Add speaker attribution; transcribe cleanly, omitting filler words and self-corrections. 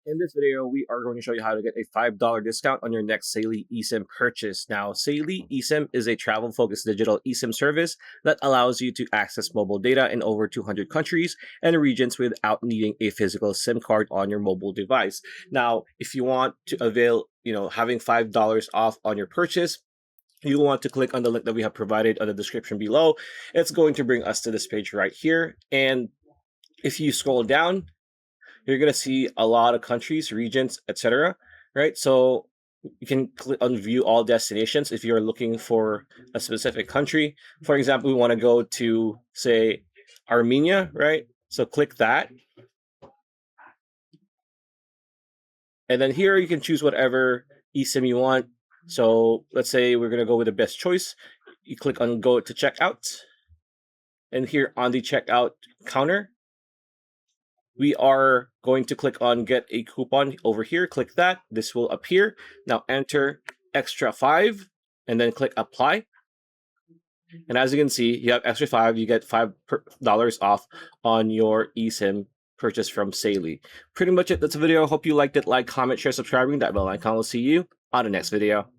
Speaker 1: In this video, we are going to show you how to get a $5 discount on your next Saily eSIM purchase. Now, Saily eSIM is a travel-focused digital eSIM service that allows you to access mobile data in over 200 countries and regions without needing a physical SIM card on your mobile device. Now, if you want to avail, having $5 off on your purchase, you want to click on the link that we have provided on the description below. It's going to bring us to this page right here. And if you scroll down, you're going to see a lot of countries, regions, etc. Right? So you can click on view all destinations if you're looking for a specific country. For example, we want to go to, say, Armenia, right? So click that. And then here you can choose whatever eSIM you want. So let's say we're going to go with the best choice. You click on go to checkout. And here on the checkout counter, we are going to click on get a coupon over here. Click that. This will appear. Now enter extra 5 and then click apply. And as you can see, you have extra 5. You get $5 off on your eSIM purchase from Saily. Pretty much it. That's the video. Hope you liked it. Like, comment, share, subscribing. That bell icon. We'll see you on the next video.